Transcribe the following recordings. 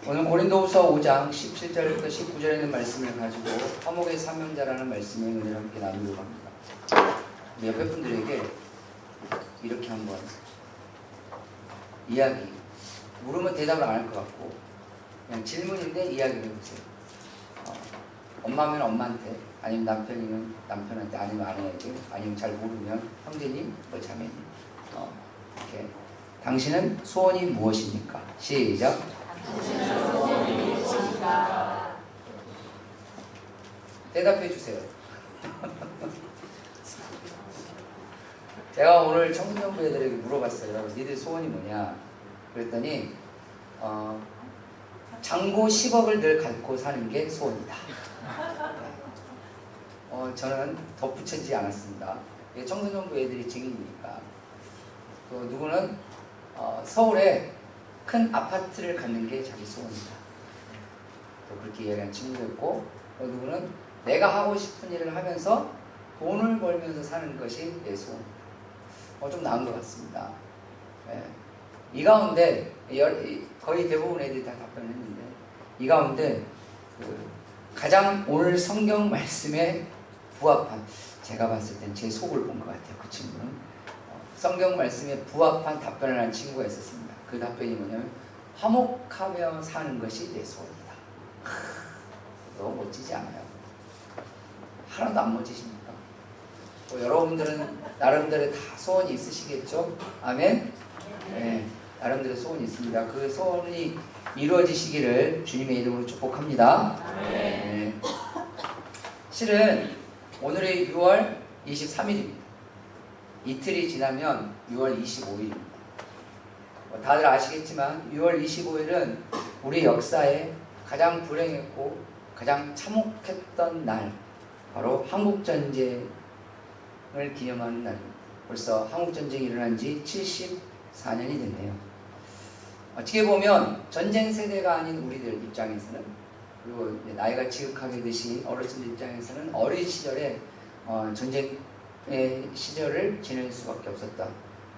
오늘 고린도후서 5장 17절부터 19절에 있는 말씀을 가지고 화목의 사명자라는 말씀의 은혜를 함께 나누려고 합니다. 우리 옆에 분들에게 이렇게 한번 이야기, 물으면 대답을 안 할 것 같고 그냥 질문인데 이야기를 해보세요. 엄마면 엄마한테, 아니면 남편이면 남편한테, 아니면 아내에게, 아니면 잘 모르면 형제님, 자매님. 이렇게. 당신은 소원이 무엇입니까? 시작. 당신은 소원이 무엇입니까? 대답해 주세요. 제가 오늘 청소년부 애들에게 물어봤어요. 니들 소원이 뭐냐? 그랬더니 장고 10억을 늘 갖고 사는 게 소원이다. 저는 덧붙이지 않았습니다. 청소년부 애들이 증인이니까. 또 누구는 서울에 큰 아파트를 갖는 게 자기 소원이다. 또 그렇게 이야기하는 친구도 있고, 또 누구는 내가 하고 싶은 일을 하면서 돈을 벌면서 사는 것이 내 소원이다. 좀 나은 것 같습니다. 네. 이 가운데 거의 대부분 애들이 다 답변했는데, 이 가운데 가장 오늘 성경 말씀에 부합한, 제가 봤을 땐 제 속을 본 것 같아요. 그 친구는 성경 말씀에 부합한 답변을 한 친구가 있었습니다. 그 답변이 뭐냐면 화목하며 사는 것이 내 소원이다. 너무 멋지지 않아요? 하나도 안 멋지십니까? 여러분들은 나름대로 다 소원이 있으시겠죠? 아멘? 네, 나름대로 소원이 있습니다. 그 소원이 이루어지시기를 주님의 이름으로 축복합니다. 네. 실은 오늘이 6월 23일입니다. 이틀이 지나면 6월 25일입니다. 다들 아시겠지만 6월 25일은 우리 역사에 가장 불행했고 가장 참혹했던 날, 바로 한국전쟁을 기념하는 날입니다. 벌써 한국전쟁이 일어난 지 74년이 됐네요. 어떻게 보면 전쟁 세대가 아닌 우리들 입장에서는, 그리고 나이가 지극하게 드신 어르신들 입장에서는 어린 시절에 전쟁의 시절을 지낼 수밖에 없었다.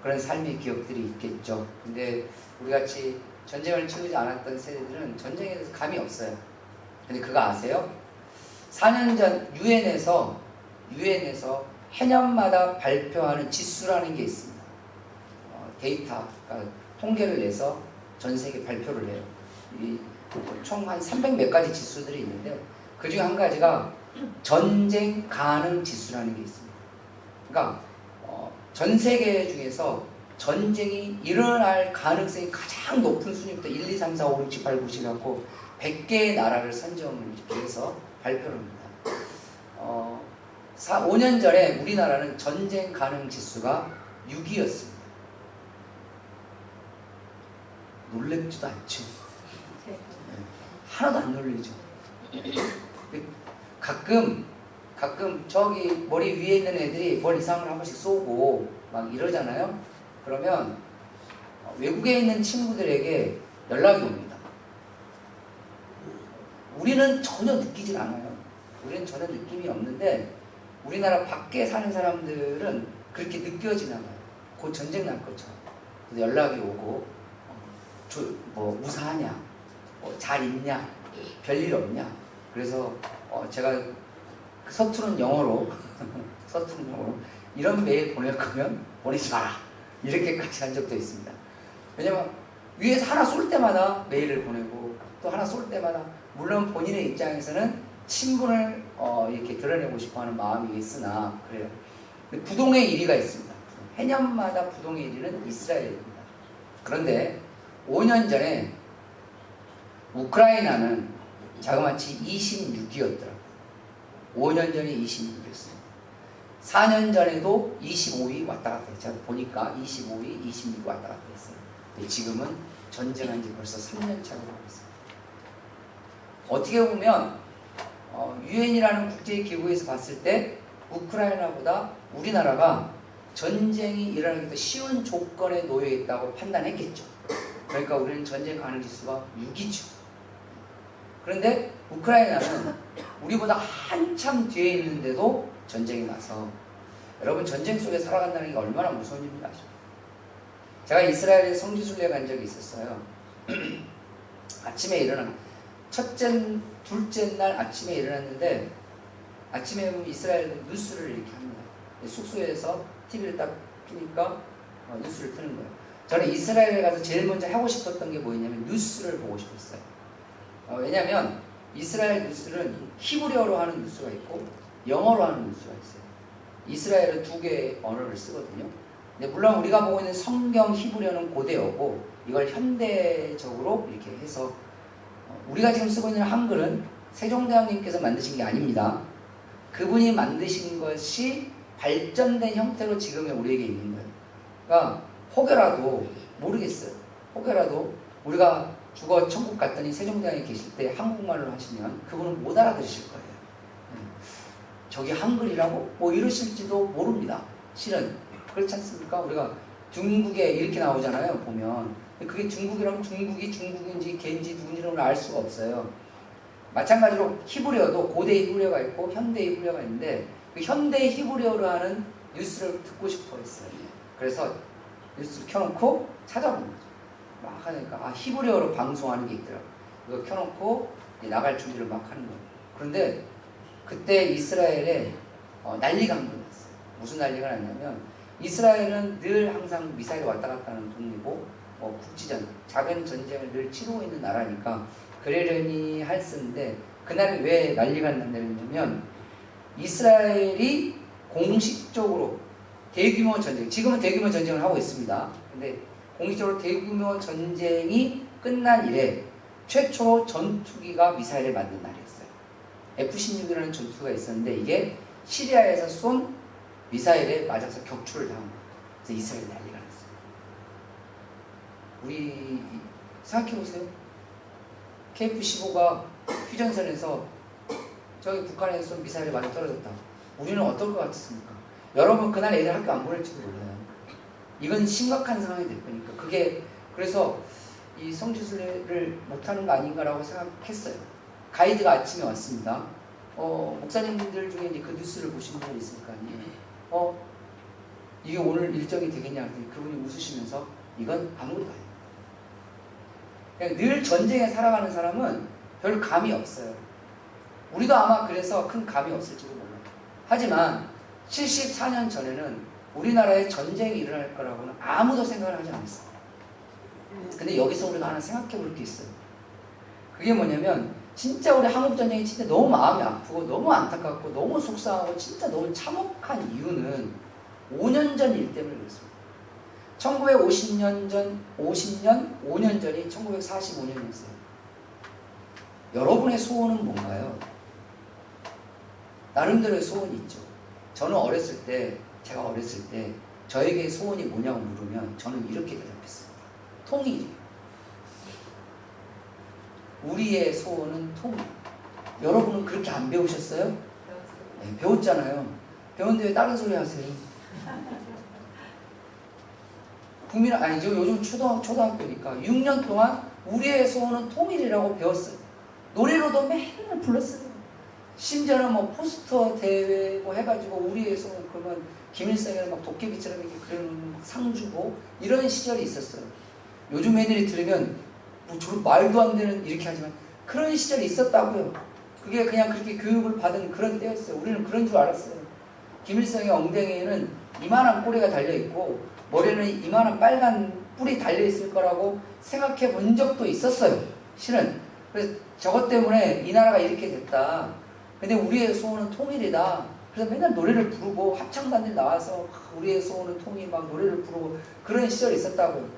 그런 삶의 기억들이 있겠죠. 근데 우리같이 전쟁을 치르지 않았던 세대들은 전쟁에 대해서 감이 없어요. 근데 그거 아세요? 4년 전 유엔에서 해년마다 발표하는 지수라는 게 있습니다. 데이터, 그러니까 통계를 내서 전 세계 발표를 해요. 총 한 300 몇 가지 지수들이 있는데 그 중에 한 가지가 전쟁 가능 지수라는 게 있습니다. 그러니까 전 세계 중에서 전쟁이 일어날 가능성이 가장 높은 순위부터 1, 2, 3, 4, 5, 6, 7, 8, 9, 10 해갖고 100개의 나라를 선정을 해서 발표를 합니다. 5년 전에 우리나라는 전쟁 가능 지수가 6이었습니다. 놀랍지도 않죠. 하나도 안 놀리죠. 가끔 저기 머리 위에 있는 애들이 뭘 이상을 한 번씩 쏘고 막 이러잖아요. 그러면 외국에 있는 친구들에게 연락이 옵니다. 우리는 전혀 느끼질 않아요. 우리는 전혀 느낌이 없는데 우리나라 밖에 사는 사람들은 그렇게 느껴지나 봐요. 곧 전쟁 날 것처럼. 그래서 연락이 오고 무사하냐, 잘 있냐, 별일 없냐. 그래서 제가 서투른 영어로 이런 메일 보낼 거면 보내지 마라, 이렇게까지 한 적도 있습니다. 왜냐면 위에서 하나 쏠 때마다 메일을 보내고 또 하나 쏠 때마다, 물론 본인의 입장에서는 친분을 이렇게 드러내고 싶어하는 마음이 있으나 그래요. 부동의 1위가 있습니다. 해년마다 부동의 1위는 이스라엘입니다. 그런데 5년 전에 우크라이나는 자그마치 26위였더라고요. 5년 전에 26위였어요. 4년 전에도 25위 왔다 갔다 했어요. 제가 보니까 25위, 26위 왔다 갔다 했어요. 근데 지금은 전쟁한 지 벌써 3년 차가 되고 있어요. 어떻게 보면 유엔이라는 국제기구에서 봤을 때 우크라이나보다 우리나라가 전쟁이 일어나기 더 쉬운 조건에 놓여 있다고 판단했겠죠. 그러니까 우리는 전쟁 가능 지수가 6이죠. 그런데 우크라이나는 우리보다 한참 뒤에 있는데도 전쟁이 나서, 여러분 전쟁 속에 살아간다는 게 얼마나 무서운 일인지 아십니까? 제가 이스라엘에 성지순례 간 적이 있었어요. 아침에 둘째 날 아침에 일어났는데 아침에 보면 이스라엘 뉴스를 이렇게 합니다. 숙소에서 TV를 딱 켜니까 뉴스를 트는 거예요. 저는 이스라엘에 가서 제일 먼저 하고 싶었던 게 뭐였냐면 뉴스를 보고 싶었어요. 왜냐하면 이스라엘 뉴스는 히브리어로 하는 뉴스가 있고 영어로 하는 뉴스가 있어요. 이스라엘은 두 개의 언어를 쓰거든요. 근데 물론 우리가 보고 있는 성경 히브리어는 고대어고 이걸 현대적으로 이렇게 해서 우리가 지금 쓰고 있는 한글은 세종대왕님께서 만드신 게 아닙니다. 그분이 만드신 것이 발전된 형태로 지금의 우리에게 있는 거예요. 그러니까 혹여라도 모르겠어요. 혹여라도 우리가 죽어 천국 갔더니 세종대왕이 계실 때 한국말로 하시면 그분은 못 알아들으실 거예요. 저기 한글이라고? 뭐 이러실지도 모릅니다. 실은 그렇지 않습니까? 우리가 중국에 이렇게 나오잖아요. 보면 그게 중국이라면 중국이 중국인지 걔인지 누군지는 알 수가 없어요. 마찬가지로 히브리어도 고대 히브리어가 있고 현대 히브리어가 있는데 그 현대 히브리어로 하는 뉴스를 듣고 싶어 했어요. 그래서 뉴스를 켜놓고 찾아본 거죠. 막 하니까 히브리어로 방송하는 게 있더라고요. 이거 켜놓고 나갈 준비를 막 하는 거예요. 그런데 그때 이스라엘에 난리가 한 번 났어요. 무슨 난리가 났냐면 이스라엘은 늘 항상 미사일이 왔다 갔다 하는 동이고 국지전, 작은 전쟁을 늘 치르고 있는 나라니까 그러려니 할 쓰는데 그날은 왜 난리가 났냐면 이스라엘이 공식적으로 대규모 전쟁, 지금은 대규모 전쟁을 하고 있습니다. 근데 공식적으로 대규모 전쟁이 끝난 이래 최초 전투기가 미사일을 만든 날이었어요. F-16이라는 전투기가 있었는데 이게 시리아에서 쏜 미사일에 맞아서 격추를 당한 거예요. 그래서 이스라엘이 난리가 났어요. 우리 생각해보세요. KF-15가 휴전선에서 저기 북한에서 쏜 미사일에 맞아 떨어졌다. 우리는 어떨 것 같습니까? 여러분 그날 애들 학교 안 보낼지도 몰라요. 이건 심각한 상황이 될 거니까. 그래서 이 성지순례를 못하는 거 아닌가라고 생각했어요. 가이드가 아침에 왔습니다. 목사님들 중에 이제 그 뉴스를 보신 분이 있을 거 아니에요. 이게 오늘 일정이 되겠냐 그랬더니 그분이 웃으시면서 이건 아무것도 아니에요. 그냥 늘 전쟁에 살아가는 사람은 별 감이 없어요. 우리도 아마 그래서 큰 감이 없을지도 몰라요. 하지만 74년 전에는 우리나라에 전쟁이 일어날 거라고는 아무도 생각을 하지 않았어요. 근데 여기서 우리가 하나 생각해 볼 게 있어요. 그게 뭐냐면 진짜 우리 한국전쟁이 진짜 너무 마음이 아프고 너무 안타깝고 너무 속상하고 진짜 너무 참혹한 이유는 5년 전 일 때문에 그렇습니다. 1950년 전, 5년 전이 1945년이었어요. 여러분의 소원은 뭔가요? 나름대로의 소원이 있죠. 저는 제가 어렸을 때 저에게 소원이 뭐냐고 물으면 저는 이렇게 대답했습니다. 통일이에요. 우리의 소원은 통일. 여러분은 그렇게 안 배우셨어요? 네, 배웠잖아요. 배웠는데 왜 다른 소리 하세요? 요즘 초등학교니까 6년 동안 우리의 소원은 통일이라고 배웠어요. 노래로도 맨날 불렀어요. 심지어는 뭐 포스터 대회 뭐 해가지고 우리의 소원 그러면 김일성이랑 막 도깨비처럼 이렇게 그러는 막 상 주고 이런 시절이 있었어요. 요즘 애들이 들으면 뭐 저런 말도 안 되는 이렇게 하지만 그런 시절이 있었다고요. 그게 그냥 그렇게 교육을 받은 그런 때였어요. 우리는 그런 줄 알았어요. 김일성의 엉덩이에는 이만한 꼬리가 달려있고 머리에는 이만한 빨간 뿔이 달려있을 거라고 생각해 본 적도 있었어요. 실은. 그래서 저것 때문에 이 나라가 이렇게 됐다. 근데 우리의 소원은 통일이다. 그래서 맨날 노래를 부르고 합창단들 나와서 우리의 소원은 통일 막 노래를 부르고 그런 시절이 있었다고요.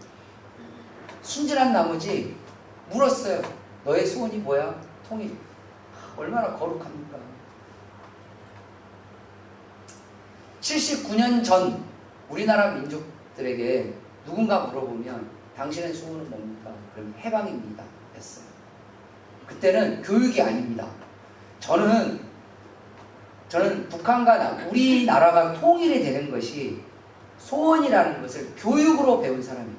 순진한 나머지 물었어요. 너의 소원이 뭐야? 통일. 얼마나 거룩합니까? 79년 전 우리나라 민족들에게 누군가 물어보면 당신의 소원은 뭡니까? 그럼 해방입니다. 했어요. 그때는 교육이 아닙니다. 저는 북한과 우리나라가 통일이 되는 것이 소원이라는 것을 교육으로 배운 사람이에요.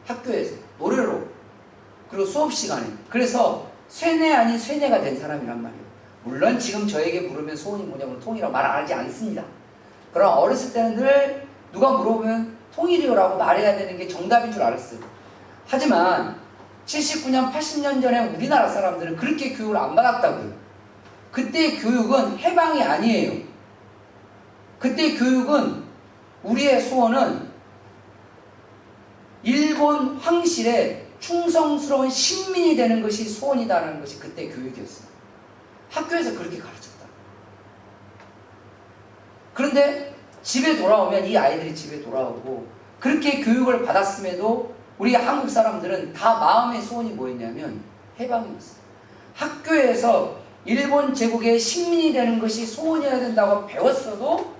학교에서 노래로 그리고 수업 시간에. 그래서 쇠뇌 아닌 쇠뇌가 된 사람이란 말이에요. 물론 지금 저에게 물으면 소원이 뭐냐고 통일이라고 말하지 않습니다. 그럼 어렸을 때는 늘 누가 물어보면 통일이요라고 말해야 되는 게 정답인 줄 알았어요. 하지만 79년, 80년 전에 우리나라 사람들은 그렇게 교육을 안 받았다고요. 그때 교육은 해방이 아니에요. 그때 교육은 우리의 소원은 일본 황실의 충성스러운 식민이 되는 것이 소원이다라는 것이 그때 교육이었어요. 학교에서 그렇게 가르쳤다. 그런데 집에 돌아오면 이 아이들이 집에 돌아오고 그렇게 교육을 받았음에도 우리 한국 사람들은 다 마음의 소원이 뭐였냐면 해방이었어요. 학교에서 일본 제국의 식민이 되는 것이 소원이어야 된다고 배웠어도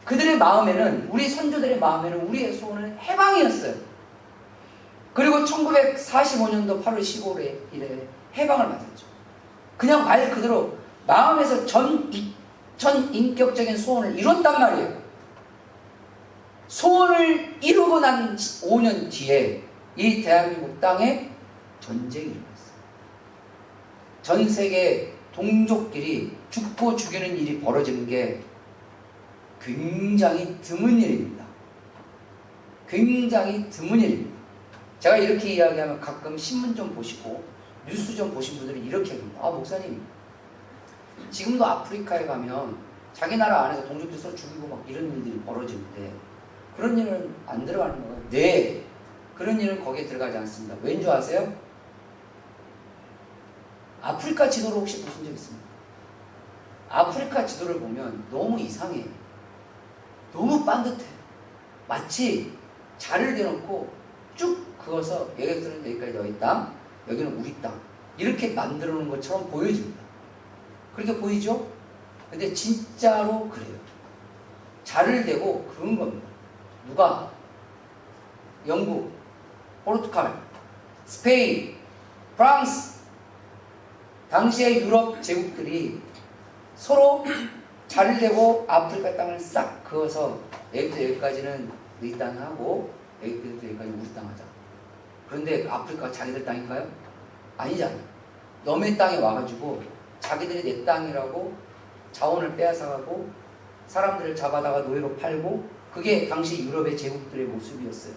그들의 마음에는, 우리 선조들의 마음에는 우리의 소원은 해방이었어요. 그리고 1945년도 8월 15일에 해방을 맞았죠. 그냥 말 그대로 마음에서 전인격적인 소원을 이뤘단 말이에요. 소원을 이루고 난 5년 뒤에 이 대한민국 땅에 전쟁이 일어났어요. 전 세계 동족끼리 죽고 죽이는 일이 벌어지는 게 굉장히 드문 일입니다. 굉장히 드문 일입니다. 제가 이렇게 이야기하면 가끔 신문 좀 보시고 뉴스 좀 보신 분들은 이렇게 합니다. 아, 목사님, 지금도 아프리카에 가면 자기 나라 안에서 동족들 서로 죽이고 막 이런 일들이 벌어지는데 그런 일은 안 들어가는 거예요? 네, 그런 일은 거기에 들어가지 않습니다. 왠 줄 아세요? 아프리카 지도를 혹시 보신 적 있습니까? 아프리카 지도를 보면 너무 이상해요. 너무 반듯해요. 마치 자를 대놓고 쭉 그어서 여기서는 여기까지 너희 땅, 여기는 우리 땅, 이렇게 만들어 놓은 것처럼 보여집니다. 그렇게 보이죠? 근데 진짜로 그래요. 자를 대고 그런 겁니다. 누가? 영국, 포르투갈, 스페인, 프랑스, 당시의 유럽 제국들이 서로 자를 대고 아프리카 땅을 싹 그어서 여기부터 여기까지는 너희 땅 하고 여기부터 여기까지 우리 땅 하자. 그런데 아프리카가 자기들 땅인가요? 아니잖아요. 너네 땅에 와가지고 자기들이 내 땅이라고 자원을 빼앗아가고 사람들을 잡아다가 노예로 팔고, 그게 당시 유럽의 제국들의 모습이었어요.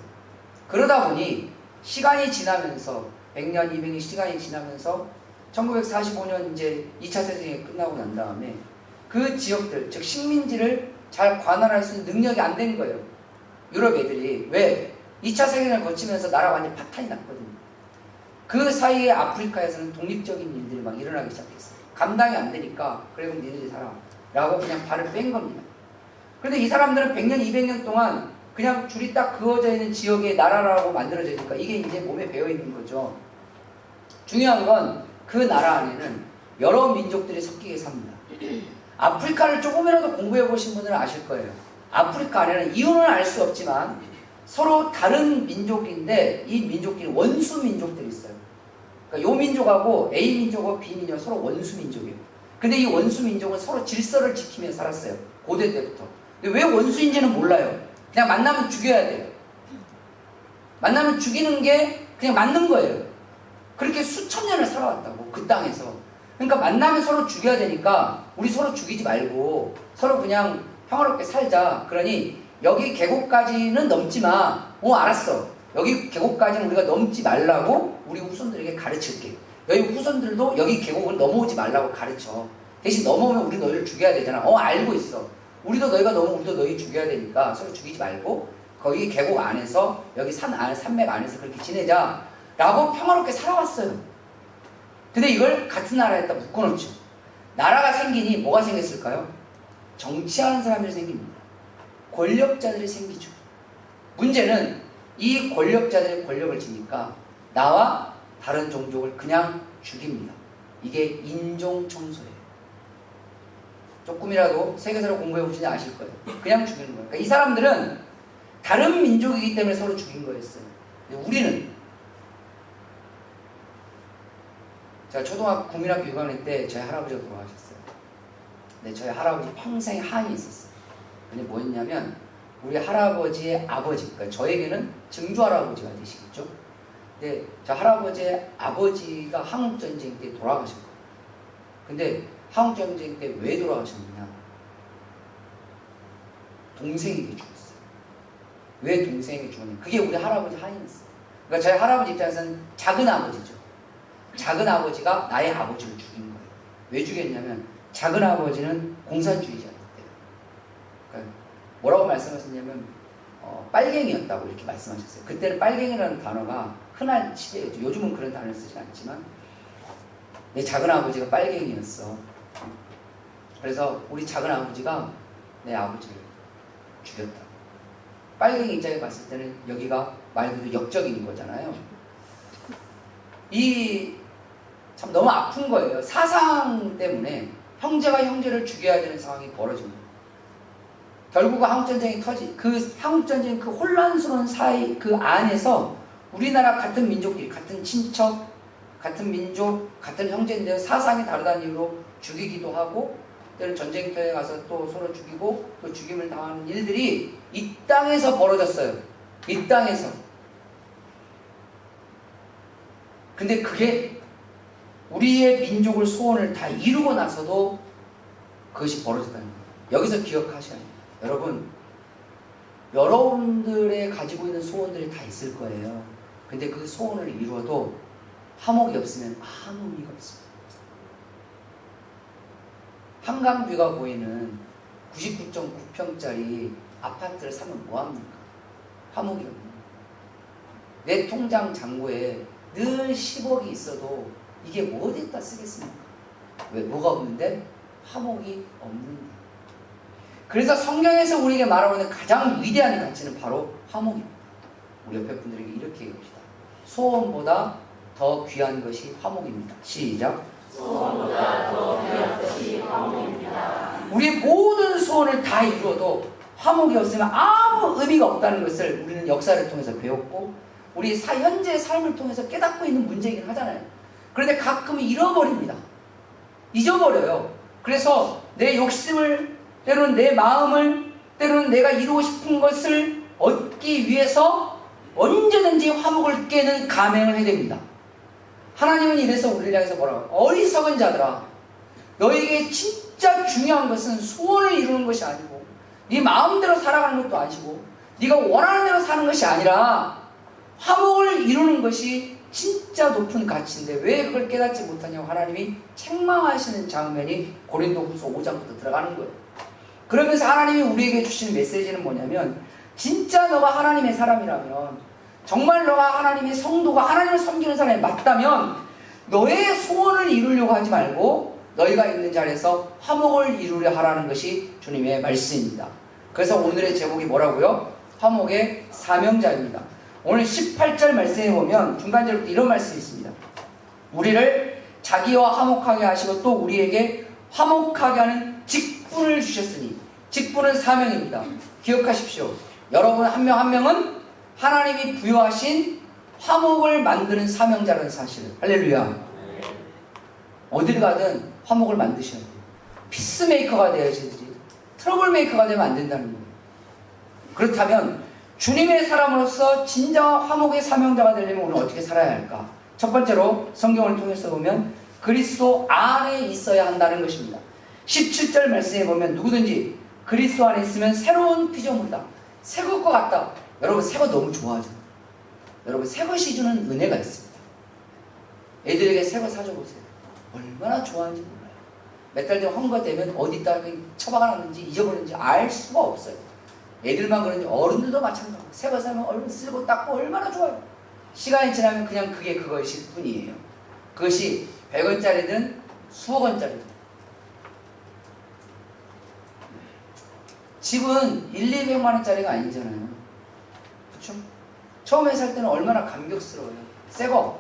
그러다 보니 시간이 지나면서 100년, 200년 시간이 지나면서 1945년 이제 2차 세계대전이 끝나고 난 다음에 그 지역들, 즉 식민지를 잘 관할할 수 있는 능력이 안 된 거예요. 유럽 애들이. 왜? 2차 세계대전을 거치면서 나라가 완전 파탄이 났거든요. 그 사이에 아프리카에서는 독립적인 일들이 막 일어나기 시작했어요. 감당이 안 되니까 그래 그럼 니네들이 살아 라고 그냥 발을 뺀 겁니다. 그런데 이 사람들은 100년, 200년 동안 그냥 줄이 딱 그어져 있는 지역의 나라라고 만들어지니까 이게 이제 몸에 배어 있는 거죠. 중요한 건 그 나라 안에는 여러 민족들이 섞이게 삽니다. 아프리카를 조금이라도 공부해 보신 분들은 아실 거예요. 아프리카 안에는 이유는 알 수 없지만 서로 다른 민족인데 이 민족끼리 원수 민족들이 있어요. 그러니까 요 민족하고 A 민족하고 B 민족 서로 원수 민족이에요. 근데 이 원수 민족은 서로 질서를 지키며 살았어요. 고대 때부터. 근데 왜 원수인지는 몰라요. 그냥 만나면 죽여야 돼요. 만나면 죽이는 게 그냥 맞는 거예요. 그렇게 수천 년을 살아왔다고, 그 땅에서. 그러니까 만나면 서로 죽여야 되니까 우리 서로 죽이지 말고 서로 그냥 평화롭게 살자. 그러니 여기 계곡까지는 넘지 마. 알았어. 여기 계곡까지는 우리가 넘지 말라고 우리 후손들에게 가르칠게. 여기 후손들도 여기 계곡을 넘어오지 말라고 가르쳐. 대신 넘어오면 우리 너희를 죽여야 되잖아. 알고 있어. 우리도 너희가 넘어오면 우리도 너희 죽여야 되니까 서로 죽이지 말고 거기 계곡 안에서, 여기 산맥 안에서 그렇게 지내자 라고 평화롭게 살아왔어요. 근데 이걸 같은 나라에다 묶어놓죠. 나라가 생기니 뭐가 생겼을까요? 정치하는 사람들이 생깁니다. 권력자들이 생기죠. 문제는 이 권력자들의 권력을 지니까 나와 다른 종족을 그냥 죽입니다. 이게 인종청소예요. 조금이라도 세계사를 공부해 보시면 아실 거예요. 그냥 죽이는 거예요. 그러니까 이 사람들은 다른 민족이기 때문에 서로 죽인 거였어요. 근데 우리는, 제가 초등학교 국민학교 6학년 때 저희 할아버지가 돌아가셨어요. 근데 저희 할아버지 평생 한이 있었어요. 근데 뭐였냐면 우리 할아버지의 아버지, 그러니까 저에게는 증조 할아버지가 되시겠죠. 근데 저 할아버지의 아버지가 한국전쟁 때 돌아가셨거든요. 근데 한국전쟁 때 왜 돌아가셨느냐? 동생에게 죽었어요. 왜 동생에게 죽었냐? 그게 우리 할아버지 한이었어요. 그러니까 저희 할아버지 입장에서는 작은 아버지죠. 작은 아버지가 나의 아버지를 죽인 거예요. 왜 죽였냐면 작은 아버지는 공산주의자였대요. 그러니까 뭐라고 말씀하셨냐면 빨갱이였다고 이렇게 말씀하셨어요. 그때는 빨갱이라는 단어가 흔한 시대였죠. 요즘은 그런 단어를 쓰지 않지만 내 작은 아버지가 빨갱이였어. 그래서 우리 작은 아버지가 내 아버지를 죽였다. 빨갱이 입장에 봤을 때는 여기가 말 그대로 역적인 거잖아요. 이 참 너무 아픈 거예요. 사상 때문에 형제가 형제를 죽여야 되는 상황이 벌어진 거예요. 결국 한국전쟁이 그 한국전쟁 그 혼란스러운 사이 그 안에서 우리나라 같은 민족끼리 같은 친척, 같은 민족, 같은 형제인데 사상이 다르다는 이유로 죽이기도 하고 때는 전쟁터에 가서 또 서로 죽이고 또 죽임을 당하는 일들이 이 땅에서 벌어졌어요. 이 땅에서. 근데 그게 우리의 민족을 소원을 다 이루고 나서도 그것이 벌어졌다는 거예요. 여기서 기억하셔야 해요. 여러분, 여러분들의 가지고 있는 소원들이 다 있을 거예요. 근데 그 소원을 이루어도 화목이 없으면 아무 의미가 없습니다. 한강뷰가 보이는 99.9평짜리 아파트를 사면 뭐합니까? 화목이 없는 거예요. 내 통장 잔고에 늘 10억이 있어도 이게 뭐 어디다 쓰겠습니까? 왜? 뭐가 없는데? 화목이 없는데. 그래서 성경에서 우리에게 말하고 있는 가장 위대한 가치는 바로 화목입니다. 우리 옆에 분들에게 이렇게 얘기합시다. 소원보다 더 귀한 것이 화목입니다. 시작. 소원보다 더 귀한 것이 화목입니다. 우리의 모든 소원을 다 이루어도 화목이 없으면 아무 의미가 없다는 것을 우리는 역사를 통해서 배웠고 우리 현재의 삶을 통해서 깨닫고 있는 문제이긴 하잖아요. 그런데 가끔 잃어버립니다. 잊어버려요. 그래서 내 욕심을, 때로는 내 마음을, 때로는 내가 이루고 싶은 것을 얻기 위해서 언제든지 화목을 깨는 감행을 해야 됩니다. 하나님은 이래서 우리를 향해서 뭐라고? 어리석은 자들아, 너에게 진짜 중요한 것은 소원을 이루는 것이 아니고 네 마음대로 살아가는 것도 아니고 네가 원하는 대로 사는 것이 아니라 화목을 이루는 것이 진짜 높은 가치인데 왜 그걸 깨닫지 못하냐고 하나님이 책망하시는 장면이 고린도후서 5장부터 들어가는 거예요. 그러면서 하나님이 우리에게 주시는 메시지는 뭐냐면 진짜 너가 하나님의 사람이라면 정말 너가 하나님의 성도가 하나님을 섬기는 사람이 맞다면 너의 소원을 이루려고 하지 말고 너희가 있는 자리에서 화목을 이루려 하라는 것이 주님의 말씀입니다. 그래서 오늘의 제목이 뭐라고요? 화목의 사명자입니다. 오늘 18절 말씀에 보면 중간절부터 이런 말씀이 있습니다. 우리를 자기와 화목하게 하시고 또 우리에게 화목하게 하는 직분을 주셨으니 직분은 사명입니다. 기억하십시오. 여러분 한 명 한 명은 하나님이 부여하신 화목을 만드는 사명자라는 사실을. 할렐루야. 어딜 가든 화목을 만드셔야 돼요. 피스메이커가 되어야지 트러블 메이커가 되면 안 된다는 거예요. 그렇다면 주님의 사람으로서 진정한 화목의 사명자가 되려면 우리는 어떻게 살아야 할까? 첫 번째로 성경을 통해서 보면 그리스도 안에 있어야 한다는 것입니다. 17절 말씀에 보면 누구든지 그리스도 안에 있으면 새로운 피조물이다. 새 것과 같다. 여러분 새 것 너무 좋아하잖아요. 여러분 새 것이 주는 은혜가 있습니다. 애들에게 새 것 사줘보세요. 얼마나 좋아하는지 몰라요. 몇 달 뒤에 헌거되면 어디다 처박아놨는지 잊어버렸는지 알 수가 없어요. 애들만 그런지 어른들도 마찬가지예요. 새 거 사면 얼른 쓸고 닦고 얼마나 좋아요. 시간이 지나면 그냥 그게 그것일 뿐이에요. 그것이 100원짜리든 수억 원짜리든. 집은 200만 원짜리가 아니잖아요. 그렇죠? 처음에 살 때는 얼마나 감격스러워요. 새 거.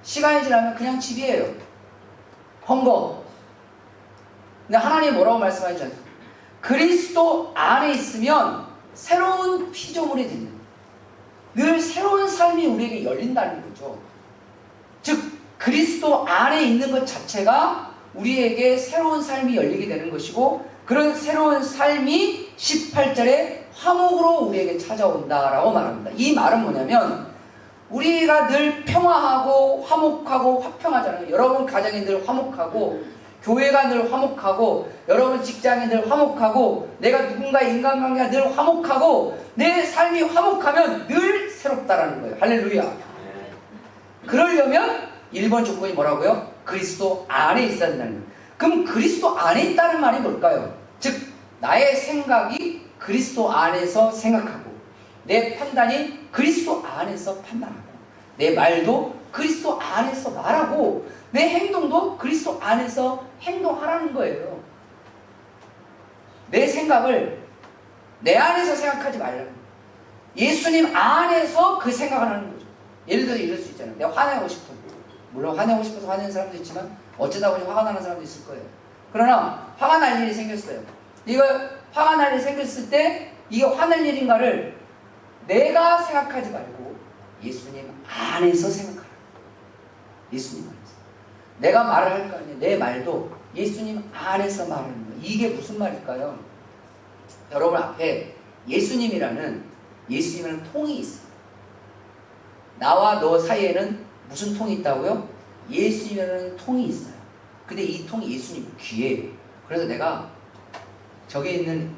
시간이 지나면 그냥 집이에요. 헌거. 근데 하나님이 뭐라고 말씀하시죠? 그리스도 안에 있으면 새로운 피조물이 된다. 늘 새로운 삶이 우리에게 열린다는 거죠. 즉 그리스도 안에 있는 것 자체가 우리에게 새로운 삶이 열리게 되는 것이고 그런 새로운 삶이 18절에 화목으로 우리에게 찾아온다라고 말합니다. 이 말은 뭐냐면 우리가 늘 평화하고 화목하고 화평하잖아요. 여러분 가정이 늘 화목하고 교회가 늘 화목하고 여러분 직장이 늘 화목하고 내가 누군가의 인간관계가 늘 화목하고 내 삶이 화목하면 늘 새롭다라는 거예요. 할렐루야. 그러려면 1번 조건이 뭐라고요? 그리스도 안에 있어야 된다는 거예요. 그럼 그리스도 안에 있다는 말이 뭘까요? 즉 나의 생각이 그리스도 안에서 생각하고, 내 판단이 그리스도 안에서 판단하고, 내 말도 그리스도 안에서 말하고, 내 행동도 그리스도 안에서 행동하라는 거예요. 내 생각을 내 안에서 생각하지 말라는 거예요. 예수님 안에서 그 생각을 하는 거죠. 예를 들어 이럴 수 있잖아요. 내가 화내고 싶어. 물론 화내고 싶어서 화내는 사람도 있지만 어쩌다 보니 화가 나는 사람도 있을 거예요. 그러나 화가 날 일이 생겼어요. 이거 화가 날 일이 생겼을 때 이게 화낼 일인가를 내가 생각하지 말고 예수님 안에서 생각하라. 예수님 안에서. 내가 말을 할 거 아니에요. 내 말도 예수님 안에서 말하는 거예요. 이게 무슨 말일까요? 여러분 앞에 예수님이라는 통이 있어요. 나와 너 사이에는 무슨 통이 있다고요? 예수님이라는 통이 있어요. 근데 이 통이 예수님 귀에요. 그래서 내가 저기 있는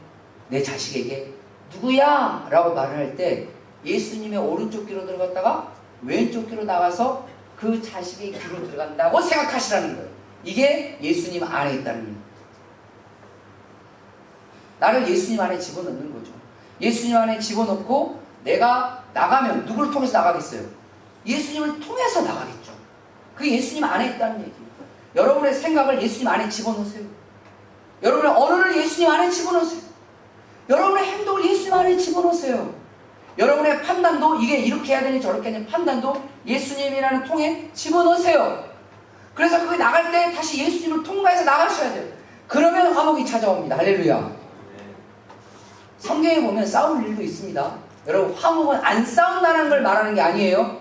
내 자식에게 누구야? 라고 말을 할 때 예수님의 오른쪽 귀로 들어갔다가 왼쪽 귀로 나가서 그 자식의 귀로 들어간다고 생각하시라는 거예요. 이게 예수님 안에 있다는 거예요. 나를 예수님 안에 집어넣는 거죠. 예수님 안에 집어넣고 내가 나가면 누구를 통해서 나가겠어요? 예수님을 통해서 나가겠죠. 그게 예수님 안에 있다는 얘기예요. 여러분의 생각을 예수님 안에 집어넣으세요. 여러분의 언어를 예수님 안에 집어넣으세요. 여러분의 행동을 예수님 안에 집어넣으세요. 여러분의 판단도 이게 이렇게 해야 되니 저렇게 해야 되니 판단도 예수님이라는 통에 집어넣으세요. 그래서 그게 나갈 때 다시 예수님을 통과해서 나가셔야 돼요. 그러면 화목이 찾아옵니다. 할렐루야. 성경에 보면 싸울 일도 있습니다. 여러분 화목은 안 싸운다는 걸 말하는 게 아니에요.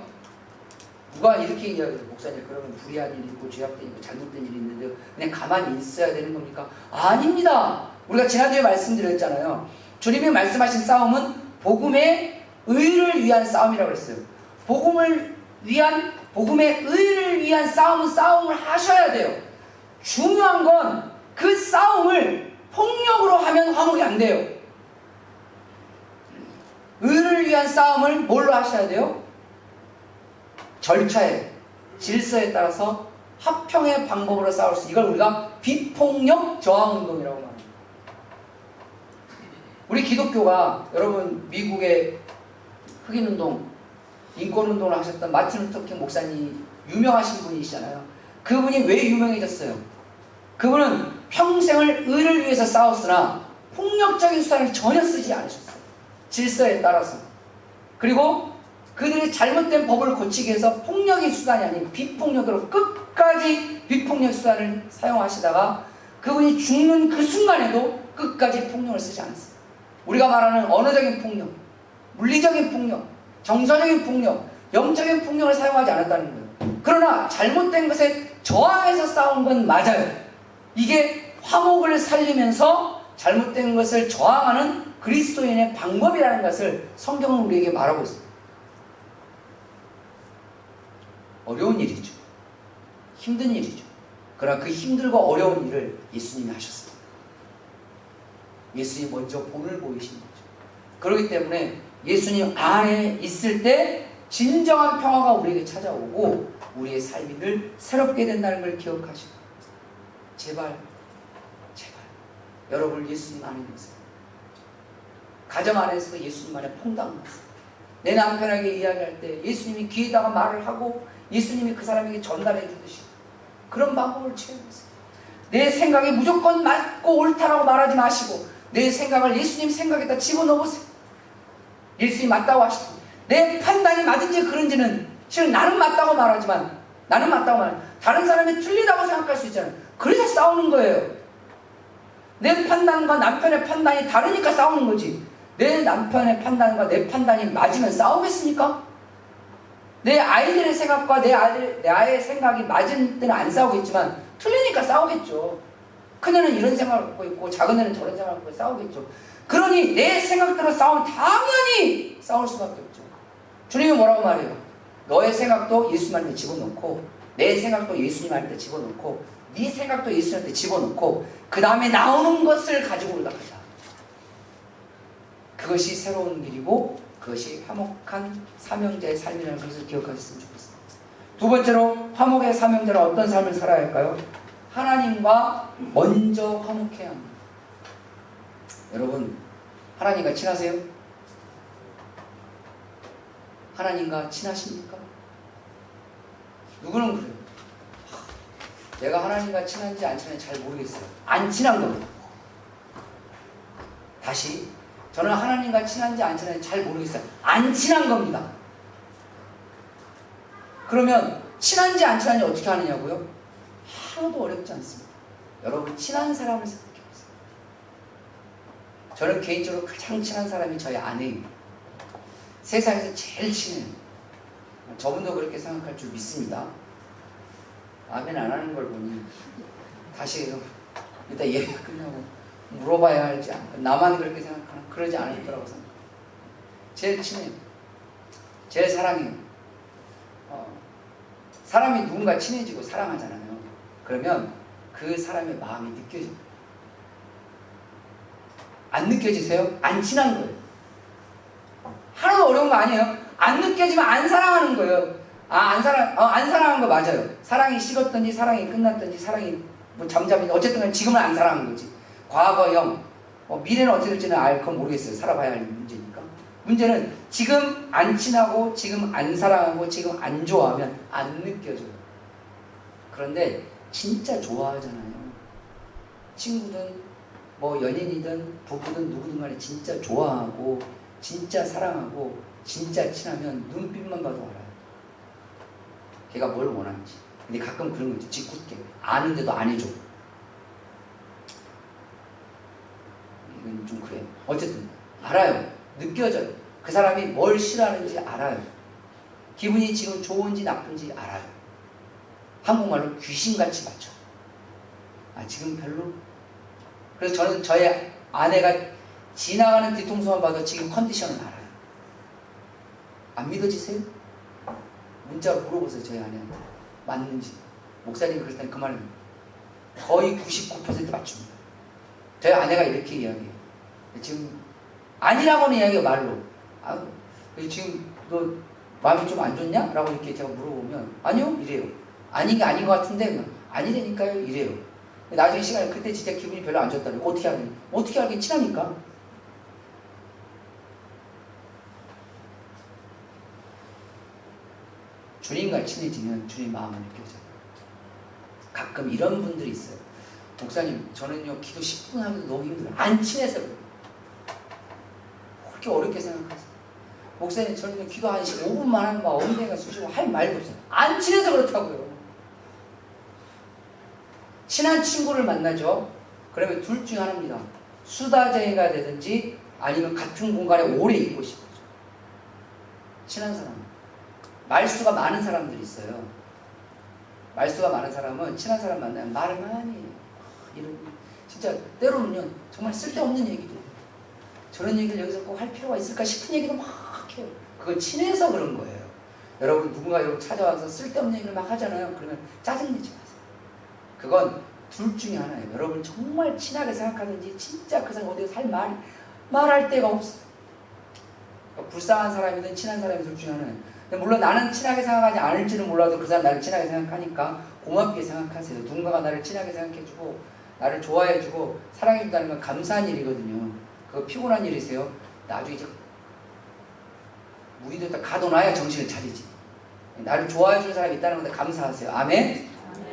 누가 이렇게 얘기하죠. 목사님 그러면 불의한 일이 있고 죄악된 일이 있고 잘못된 일이 있는데 그냥 가만히 있어야 되는 겁니까? 아닙니다. 우리가 지난주에 말씀드렸잖아요. 주님이 말씀하신 싸움은 복음의 의를 위한 싸움이라고 했어요. 복음의 의를 위한 싸움을 하셔야 돼요. 중요한 건 그 싸움을 폭력으로 하면 화목이 안 돼요. 의를 위한 싸움을 뭘로 하셔야 돼요? 절차에, 질서에 따라서 화평의 방법으로 싸울 수, 이걸 우리가 비폭력 저항운동이라고 말합니다. 우리 기독교가, 여러분 미국의 흑인운동, 인권운동을 하셨던 마틴 루터 킹 목사님 유명하신 분이시잖아요. 그분이 왜 유명해졌어요? 그분은 평생을 의를 위해서 싸웠으나 폭력적인 수단을 전혀 쓰지 않으셨어요. 질서에 따라서. 그리고 그들이 잘못된 법을 고치기 위해서 폭력의 수단이 아닌 비폭력으로 끝까지 비폭력 수단을 사용하시다가 그분이 죽는 그 순간에도 끝까지 폭력을 쓰지 않았어요. 우리가 말하는 언어적인 폭력, 물리적인 폭력, 정서적인 폭력, 영적인 폭력을 사용하지 않았다는 거예요. 그러나 잘못된 것에 저항해서 싸운 건 맞아요. 이게 화목을 살리면서 잘못된 것을 저항하는 그리스도인의 방법이라는 것을 성경은 우리에게 말하고 있습니다. 어려운 일이죠. 힘든 일이죠. 그러나 그 힘들고 어려운 일을 예수님이 하셨습니다. 예수님이 먼저 본을 보이신 거죠. 그렇기 때문에 예수님 안에 있을 때 진정한 평화가 우리에게 찾아오고 우리의 삶이 늘 새롭게 된다는 걸 기억하시고, 제발 여러분 예수님 안에 있으세요. 가정 안에서도 예수님 안에 퐁당하세요. 내 남편에게 이야기할 때 예수님이 귀에다가 말을 하고 예수님이 그 사람에게 전달해 주듯이 그런 방법을 취해보세요. 내 생각이 무조건 맞고 옳다라고 말하지 마시고 내 생각을 예수님 생각에다 집어넣어보세요. 예수님이 맞다고 하시고 내 판단이 맞은지 그런지는 실은 나는 맞다고 말하지만 다른 사람이 틀리다고 생각할 수 있잖아요. 그래서 싸우는 거예요. 내 판단과 남편의 판단이 다르니까 싸우는 거지. 내 남편의 판단과 내 판단이 맞으면 싸우겠습니까? 내 아이들의 생각과 내 아이의 생각이 맞을 때는 안 싸우겠지만 틀리니까 싸우겠죠. 큰애는 이런 생각을 갖고 있고 작은애는 저런 생각을 갖고 싸우겠죠. 그러니 내 생각대로 싸우면 당연히 싸울 수밖에 없죠. 주님이 뭐라고 말해요? 너의 생각도 예수님한테 집어넣고 내 생각도 예수님한테 집어넣고 네 생각도 예수님한테 집어넣고 그 다음에 나오는 것을 가지고 올라가자. 그 그것이 새로운 길이고 그것이 화목한 사명자의 삶이라는 것을 기억하셨으면 좋겠습니다. 두 번째로 화목의 사명자는 어떤 삶을 살아야 할까요? 하나님과 먼저 화목해야 합니다. 여러분, 하나님과 친하세요? 하나님과 친하십니까? 누구는 그래요. 내가 하나님과 친한지 안 친한지 잘 모르겠어요. 안 친한 겁니다. 다시, 저는 하나님과 친한지 안 친한지 잘 모르겠어요. 안 친한 겁니다. 그러면 친한지 안 친한지 어떻게 하느냐고요? 하나도 어렵지 않습니다. 여러분, 친한 사람을 생각해 보세요. 저는 개인적으로 가장 친한 사람이 저희 아내입니다. 세상에서 제일 친해요. 저분도 그렇게 생각할 줄 믿습니다. 아멘 안 하는 걸 보니 다시 일단 예배가 끝나고 물어봐야 할지 나만 그렇게 생각하나? 그러지 않을 거라고 생각합니다. 제일 친해요. 제일 사랑해요. 사람이 누군가 친해지고 사랑하잖아요. 그러면 그 사람의 마음이 느껴집니다. 안 느껴지세요? 안 친한 거예요. 하나도 어려운 거 아니에요. 안 느껴지면 안 사랑하는 거예요. 안 사랑한 거 맞아요. 사랑이 식었든지 사랑이 끝났든지 사랑이 뭐 잠잠이 어쨌든 지금은 안 사랑한 거지. 과거형 미래는 어떻게 될지는 그건 모르겠어요. 살아봐야 할 문제니까. 문제는 지금 안 친하고 지금 안 사랑하고 지금 안 좋아하면 안 느껴져요. 그런데 진짜 좋아하잖아요. 친구든 뭐 연인이든 부부든 누구든 간에 진짜 좋아하고 진짜 사랑하고 진짜 친하면 눈빛만 봐도 알아요. 걔가 뭘 원하는지. 근데 가끔 그런 거 있죠. 짓궂게 아는데도 안 해줘. 이건 좀 그래요. 어쨌든 알아요. 느껴져요. 그 사람이 뭘 싫어하는지 알아요. 기분이 지금 좋은지 나쁜지 알아요. 한국말로 귀신같이 맞춰. 지금 별로? 그래서 저는 저의 아내가 지나가는 뒤통수만 봐도 지금 컨디션을 알아요. 안 믿어지세요? 문자로 물어보세요. 저희 아내한테. 맞는지. 목사님이 그랬다니 그 말은 거의 99% 맞춥니다. 저희 아내가 이렇게 이야기해요. 지금 아니라고는 이야기해요. 말로. 지금 너 마음이 좀 안 좋냐? 라고 이렇게 제가 물어보면 아니요? 이래요. 아닌 게 아닌 것 같은데 아니라니까요? 이래요. 나중에 시간에 그때 진짜 기분이 별로 안 좋다면 어떻게 하겠니? 어떻게 하긴 친하니까. 주님과 친해지면 주님 마음을 느껴져요. 가끔 이런 분들이 있어요. 목사님, 저는요 기도 10분 하면서 너무 힘들어요. 안 친해서 그래요. 그렇게 어렵게 생각하세요. 목사님, 저는요 기도 한 5분만 하면 막 엉덩이가 쑤시고 할 말도 없어요. 안 친해서 그렇다고요. 친한 친구를 만나죠. 그러면 둘 중 하나입니다. 수다쟁이가 되든지 아니면 같은 공간에 오래 있고 싶어요. 친한 사람. 말수가 많은 사람들이 있어요. 말수가 많은 사람은 친한 사람 만나면 말을 많이 해요. 이런 진짜 때로는요 정말 쓸데없는 얘기도 저런 얘기를 여기서 꼭 할 필요가 있을까 싶은 얘기도 막 해요. 그건 친해서 그런 거예요. 여러분 누군가 여러분 찾아와서 쓸데없는 얘기를 막 하잖아요. 그러면 짜증내지 마세요. 그건 둘 중에 하나예요. 여러분 정말 친하게 생각하는지 진짜 그 사람 어디서 말할 데가 없어요. 그러니까 불쌍한 사람이든 친한 사람이든 둘 중에 하나예요. 물론 나는 친하게 생각하지 않을지는 몰라도 그 사람 나를 친하게 생각하니까 고맙게 생각하세요. 누군가가 나를 친하게 생각해주고 나를 좋아해주고 사랑해준다는 건 감사한 일이거든요. 그거 피곤한 일이세요. 나중에 이제 무리도 다 가둬놔야 정신을 차리지. 나를 좋아해주는 사람이 있다는 건데 감사하세요. 아멘?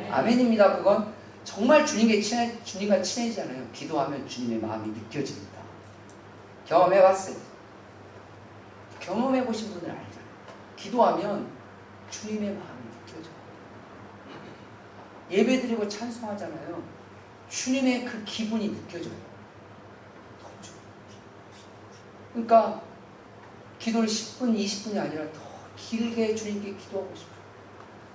아멘입니다. 그건 정말 주님과 친해지잖아요. 기도하면 주님의 마음이 느껴집니다. 경험해봤어요. 경험해보신 분은 알잖아요. 기도하면 주님의 마음이 느껴져요. 예배드리고 찬송하잖아요. 주님의 그 기분이 느껴져요. 그러니까 기도를 10분, 20분이 아니라 더 길게 주님께 기도하고 싶어요.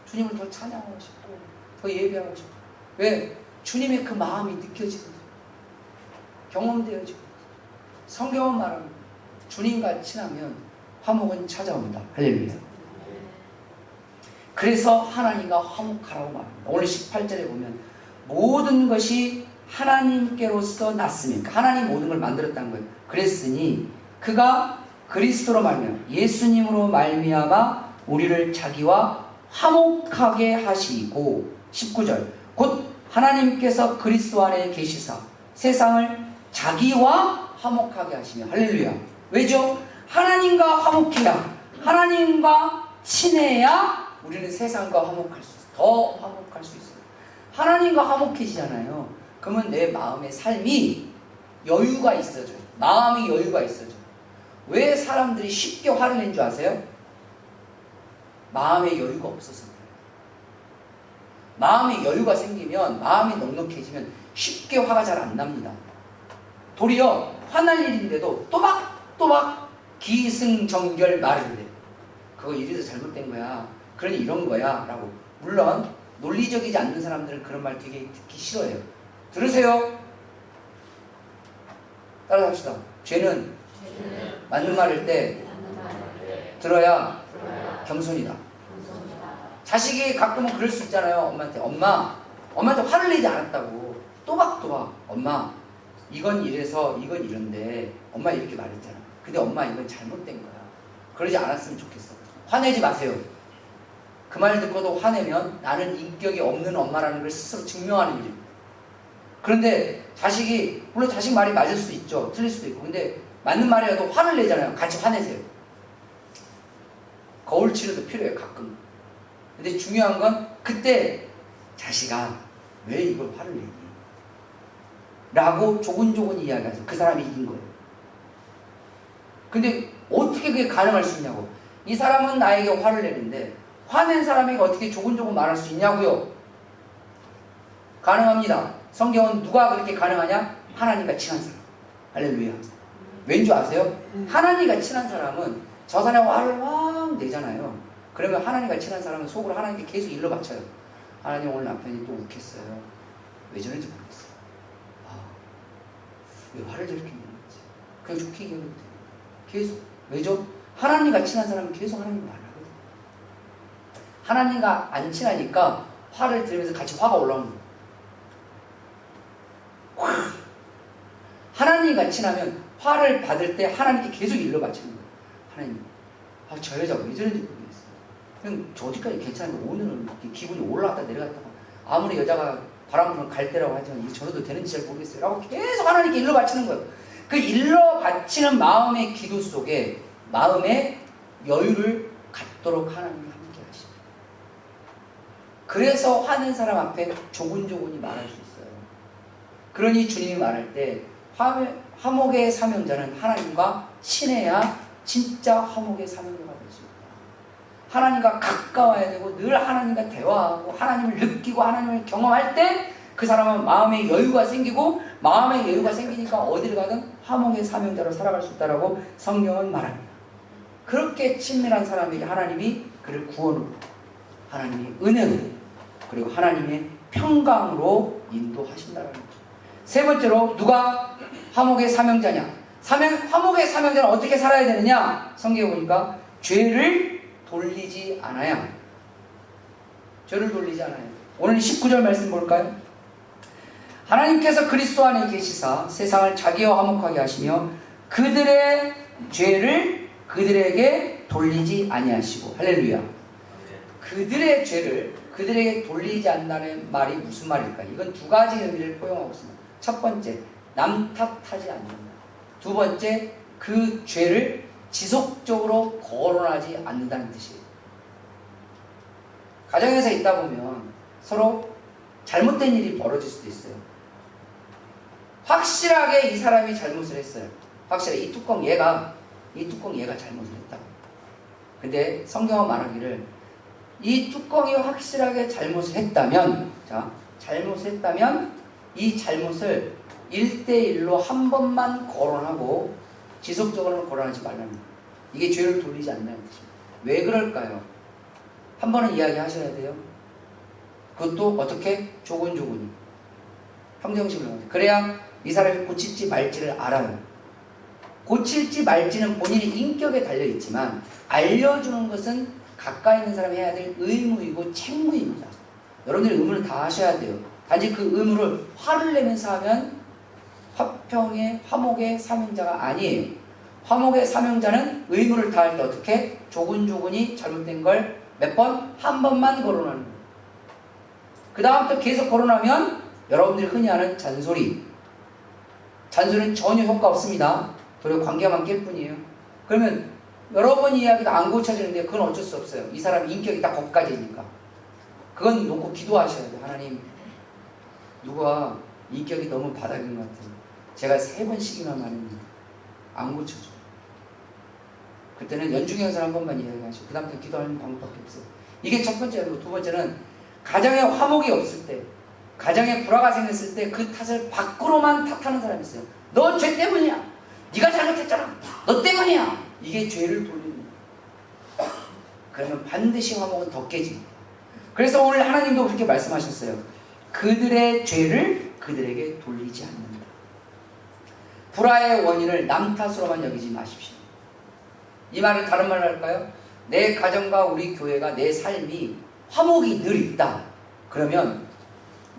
주님을 더 찬양하고 싶고 더 예배하고 싶어요. 왜? 주님의 그 마음이 느껴지거든요. 경험되어지거든요. 성경은 말합니다. 주님과 친하면 화목은 찾아옵니다. 할렐루야. 그래서 하나님과 화목하라고 말합니다. 오늘 18절에 보면 모든 것이 하나님께로서 났으니까 하나님 모든 걸 만들었다는 거예요. 그랬으니 그가 그리스도로 말미암아 예수님으로 말미암아 우리를 자기와 화목하게 하시고 19절 곧 하나님께서 그리스도 안에 계시사 세상을 자기와 화목하게 하시며 할렐루야. 왜죠? 하나님과 화목해야 하나님과 친해야 우리는 세상과 화목할 수 있어요. 더 화목할 수 있어요. 하나님과 화목해지잖아요. 그러면 내 마음의 삶이 여유가 있어져요. 마음이 여유가 있어져요. 왜 사람들이 쉽게 화를 낸 줄 아세요? 마음의 여유가 없어서 그래요. 마음의 여유가 생기면 마음이 넉넉해지면 쉽게 화가 잘 안 납니다. 도리어 화날 일인데도 또박또박 기승전결 말을 해. 그거 이래서 잘못된 거야. 그러니 이런 거야 라고. 물론 논리적이지 않는 사람들은 그런 말 되게 듣기 싫어해요. 들으세요. 따라합시다. 죄는 맞는 말일 때 들어야 겸손이다. 자식이 가끔은 그럴 수 있잖아요. 엄마한테 엄마한테 화를 내지 않았다고 또박또박 엄마 이건 이래서 이건 이런데 엄마 이렇게 말했잖아. 근데 엄마 이건 잘못된 거야. 그러지 않았으면 좋겠어. 화내지 마세요. 그 말 듣고도 화내면 나는 인격이 없는 엄마라는 걸 스스로 증명하는 일입니다. 그런데 자식이 물론 자식 말이 맞을 수 있죠. 틀릴 수도 있고. 근데 맞는 말이라도 화를 내잖아요. 같이 화내세요. 거울 치료도 필요해요. 가끔. 근데 중요한 건 그때 자식아 왜 이걸 화를 내니? 라고 조곤조곤 이야기해서 그 사람이 이긴 거예요. 근데 어떻게 그게 가능할 수 있냐고. 이 사람은 나에게 화를 내는데 화낸 사람에게 어떻게 조곤조곤 말할 수 있냐고요. 가능합니다. 성경은 누가 그렇게 가능하냐? 하나님과 친한 사람. 할렐루야. 왠지 아세요? 하나님과 친한 사람은 저 사람의 화를 막 내잖아요. 그러면 하나님과 친한 사람은 속으로 하나님께 계속 일러 바쳐요. 하나님 오늘 남편이 또 욱했어요. 왜 저런지 모르겠어요. 왜 화를 저렇게 내는지. 그냥 좋게 얘기하면 돼요. 계속. 왜죠? 하나님과 친한 사람은 계속 하나님 말하거든요. 하나님과 안 친하니까 화를 들으면서 같이 화가 올라오는 거예요. 하나님과 친하면 화를 받을 때 하나님께 계속 일러 바치는 거예요. 하나님, 저 여자가 왜 저런지 모르겠어요. 그냥 저 어디까지 괜찮은데 오늘은 기분이 올라갔다 내려갔다가 아무리 여자가 바람 부는 갈 때라고 하지만 이게 저러도 되는지 잘 모르겠어요. 라고 계속 하나님께 일러 바치는 거예요. 그 일러 바치는 마음의 기도 속에 마음의 여유를 갖도록 하나님이 함께 하십니다. 그래서 화낸 사람 앞에 조곤조곤히 말할 수 있어요. 그러니 주님이 말할 때 화목의 사명자는 하나님과 친해야 진짜 화목의 사명자가 될 수 있다. 하나님과 가까워야 되고 늘 하나님과 대화하고 하나님을 느끼고 하나님을 경험할 때 그 사람은 마음의 여유가 생기고 마음의 여유가 생기니까 어디를 가든 화목의 사명자로 살아갈 수 있다라고 성경은 말합니다. 그렇게 친밀한 사람에게 하나님이 그를 구원으로 하나님이 은혜로 그리고 하나님의 평강으로 인도하신다는 거죠. 세 번째로 누가 화목의 사명자냐? 화목의 사명자는 어떻게 살아야 되느냐? 성경에 보니까 죄를 돌리지 않아야. 죄를 돌리지 않아요. 오늘 19절 말씀 볼까요? 하나님께서 그리스도 안에 계시사 세상을 자기와 화목하게 하시며 그들의 죄를 그들에게 돌리지 아니하시고. 할렐루야. 그들의 죄를 그들에게 돌리지 않는다는 말이 무슨 말일까요? 이건 두 가지 의미를 포용하고 있습니다. 첫 번째, 남 탓하지 않는다. 두 번째, 그 죄를 지속적으로 거론하지 않는다는 뜻이에요. 가정에서 있다 보면 서로 잘못된 일이 벌어질 수도 있어요. 확실하게 이 사람이 잘못을 했어요. 확실하게 이 뚜껑 얘가 잘못을 했다. 근데 성경은 말하기를 이 뚜껑이 확실하게 잘못을 했다면, 이 잘못을 1대1로 한 번만 거론하고 지속적으로는 거론하지 말라는 거예요. 이게 죄를 돌리지 않는다는 뜻입니다. 왜 그럴까요? 한 번은 이야기하셔야 돼요. 그것도 어떻게? 조곤조곤히. 평정심으로. 그래야 이 사람이 고칠지 말지를 알아요. 고칠지 말지는 본인의 인격에 달려있지만 알려주는 것은 가까이 있는 사람이 해야 될 의무이고 책무입니다. 여러분들이 의무를 다 하셔야 돼요. 단지 그 의무를 화를 내면서 하면 화목의 사명자가 아니에요. 화목의 사명자는 의무를 다할 때 어떻게? 조근조근히 잘못된 걸 몇 번? 한 번만 거론하는 거예요. 그 다음부터 계속 거론하면 여러분들이 흔히 하는 잔소리. 잔소리는 전혀 효과 없습니다. 도리어 관계만 깰 뿐이에요. 그러면 여러 번 이야기도 안 고쳐지는데 그건 어쩔 수 없어요. 이 사람 인격이 딱 거기까지니까. 그건 놓고 기도하셔야 돼요. 하나님, 누가 인격이 너무 바닥인 것 같아요. 제가 3번씩이나 말했는데 안 고쳐줘. 그때는 연중연설 한 번만 이야기하시고 그 다음부터 기도하는 방법밖에 없어요. 이게 첫 번째고, 두 번째는 가정에 화목이 없을 때, 가정에 불화가 생겼을 때 그 탓을 밖으로만 탓하는 사람이 있어요. 너 죄 때문이야. 네가 잘못했잖아. 너 때문이야. 이게 죄를 돌리는 거예요. 그러면 반드시 화목은 더 깨집니다. 그래서 오늘 하나님도 그렇게 말씀하셨어요. 그들의 죄를 그들에게 돌리지 않는다. 불화의 원인을 남 탓으로만 여기지 마십시오. 이 말을 다른 말로 할까요? 내 가정과 우리 교회가, 내 삶이 화목이 늘 있다. 그러면